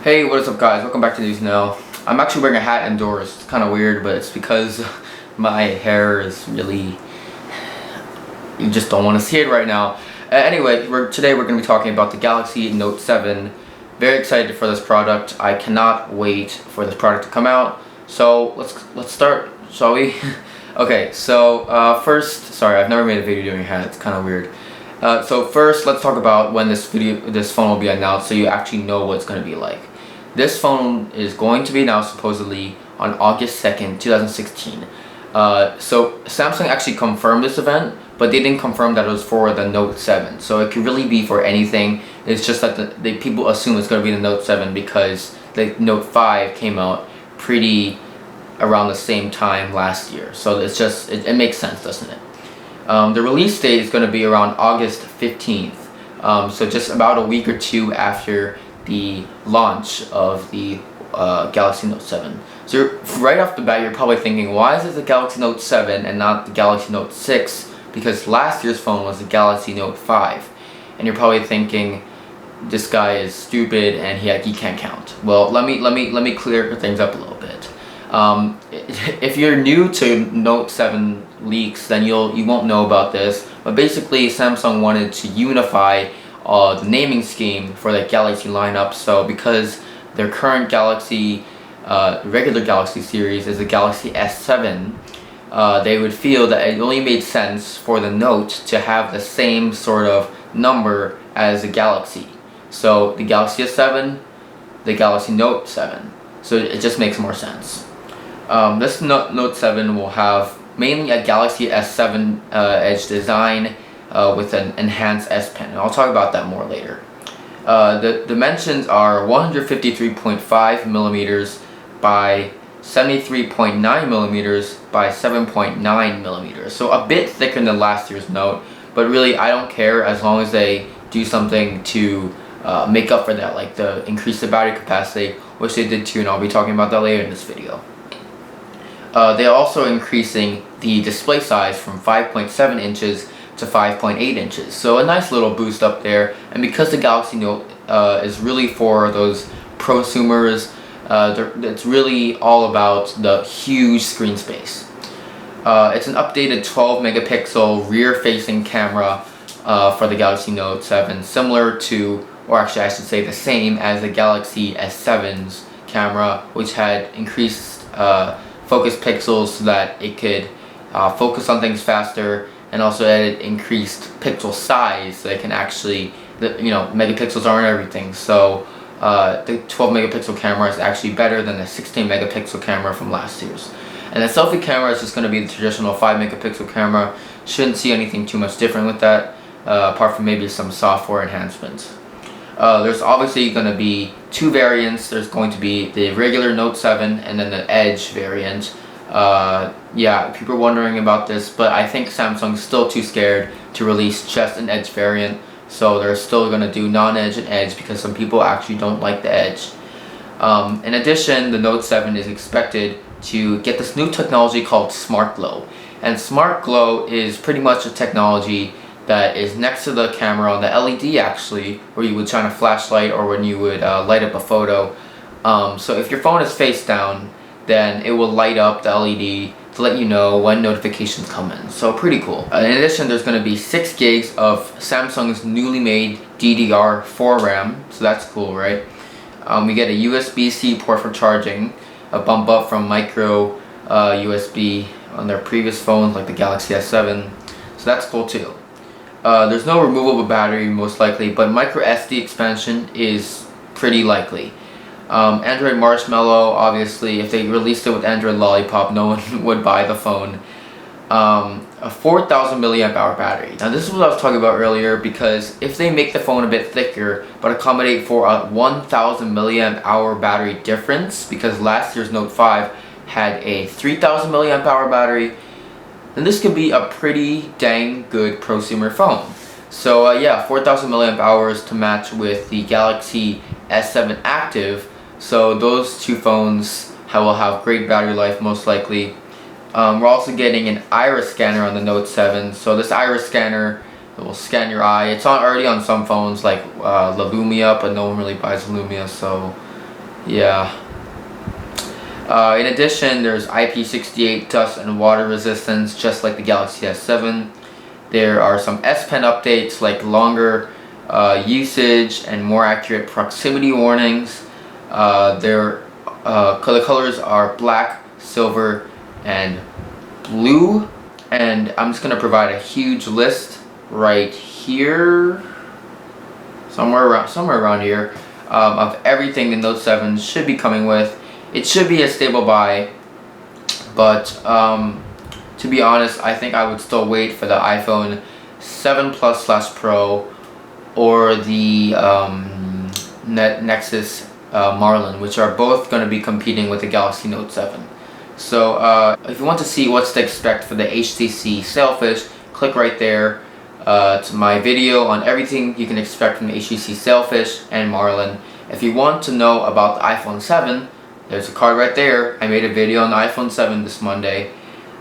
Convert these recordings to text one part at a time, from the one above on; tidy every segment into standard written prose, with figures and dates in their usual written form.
Hey, what is up guys? Welcome back to News Now. I'm actually wearing a hat indoors. It's kind of weird, but it's because my hair is really... You just don't want to see it right now. Anyway, today we're going to be talking about the Galaxy Note 7. Very excited for this product. I cannot wait for this product to come out. So let's start, shall we? Okay, so first, sorry, I've never made a video doing a hat. It's kind of weird. So first, let's talk about when this phone will be announced, so you actually know what it's going to be like. This phone is going to be announced supposedly on August 2nd, 2016. So Samsung actually confirmed this event, but they didn't confirm that it was for the Note 7. So it could really be for anything. It's just that people assume it's going to be the Note 7 because the Note 5 came out pretty around the same time last year. So it's just, it makes sense, doesn't it? The release date is going to be around August 15th. So just about a week or two after the launch of the Galaxy Note 7. So right off the bat, you're probably thinking, why is it the Galaxy Note 7 and not the Galaxy Note 6? Because last year's phone was the Galaxy Note 5. And you're probably thinking, this guy is stupid and he can't count. Well, let me clear things up a little bit. If you're new to Note 7 leaks, then you won't know about this. But basically, Samsung wanted to unify the naming scheme for the Galaxy lineup. So because their current Galaxy, regular Galaxy series is the Galaxy S7, they would feel that it only made sense for the Note to have the same sort of number as the Galaxy. So the Galaxy S7, the Galaxy Note 7. So it just makes more sense. This Note 7 will have mainly a Galaxy S7 edge design with an enhanced S Pen, and I'll talk about that more later. The dimensions are 153.5 millimeters by 73.9 millimeters by 7.9 millimeters, so a bit thicker than last year's Note, but really I don't care as long as they do something to make up for that, like increase the battery capacity, which they did too, and I'll be talking about that later in this video. They're also increasing the display size from 5.7 inches to 5.8 inches, so a nice little boost up there. And because the Galaxy Note is really for those prosumers, it's really all about the huge screen space. It's an updated 12 megapixel rear facing camera for the Galaxy Note 7, similar to, or actually I should say the same as the Galaxy S7's camera, which had increased focus pixels so that it could focus on things faster, and also added increased pixel size so they can actually, megapixels aren't everything. So the 12 megapixel camera is actually better than the 16 megapixel camera from last year's. And the selfie camera is just going to be the traditional 5 megapixel camera. Shouldn't see anything too much different with that, apart from maybe some software enhancements. There's obviously going to be two variants. There's going to be the regular Note 7 and then the Edge variant. Yeah, people are wondering about this, but I think Samsung's still too scared to release just an Edge variant. So they're still going to do non-Edge and Edge because some people actually don't like the Edge. In addition, the Note 7 is expected to get this new technology called Smart Glow. And Smart Glow is pretty much a technology that is next to the camera on the LED actually, where you would shine a flashlight or when you would light up a photo. So if your phone is face down, then it will light up the LED to let you know when notifications come in. So pretty cool. In addition, there's going to be 6 gigs of Samsung's newly made DDR4 RAM, so that's cool, right? We get a USB-C port for charging, a bump up from micro USB on their previous phones like the Galaxy S7, so that's cool too. There's no removable battery most likely, but micro SD expansion is pretty likely. Android Marshmallow, obviously, if they released it with Android Lollipop, no one would buy the phone. A 4,000 milliamp hour battery. Now this is what I was talking about earlier, because if they make the phone a bit thicker but accommodate for a 1,000 milliamp hour battery difference, because last year's Note 5 had a 3,000 milliamp hour battery, then this could be a pretty dang good prosumer phone. So yeah, 4,000 milliamp hours to match with the Galaxy S7 Active. So those two phones will have great battery life most likely. We're also getting an iris scanner on the Note 7. So this iris scanner It will scan your eye. It's already on some phones like the Lumia, but no one really buys Lumia, so Yeah. In addition, there's IP68 dust and water resistance, just like the Galaxy S7. There are some S Pen updates, like longer usage and more accurate proximity warnings. The colors are black, silver, and blue. And I'm just gonna provide a huge list right here, somewhere around here, of everything the Note 7 should be coming with. It should be a stable buy, but to be honest, I think I would still wait for the iPhone 7 Plus / Pro or the Nexus Marlin, which are both going to be competing with the Galaxy Note 7. So if you want to see what's to expect for the HTC Sailfish, click right there to my video on everything you can expect from the HTC Sailfish and Marlin. If you want to know about the iPhone 7, there's a card right there. I made a video on the iPhone 7 this Monday.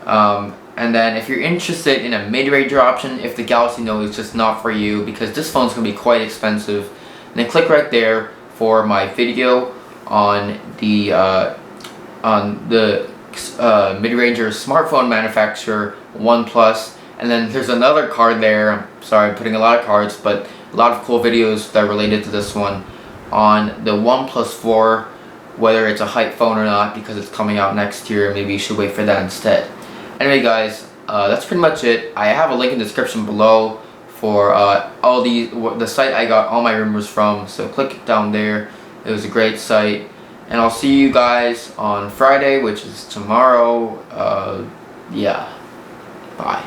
And then if you're interested in a mid-range option, if the Galaxy Note is just not for you, because this phone's going to be quite expensive, then click right there for my video on the mid-ranger smartphone manufacturer OnePlus. And then there's another card there. I'm sorry, I'm putting a lot of cards, but a lot of cool videos that are related to this one on the OnePlus 4, whether it's a hype phone or not, because it's coming out next year. Maybe you should wait for that instead. Anyway guys, that's pretty much it. I have a link in the description below for all the site I got all my rumors from, so click down there. It was a great site, and I'll see you guys on Friday, which is tomorrow. Yeah, bye.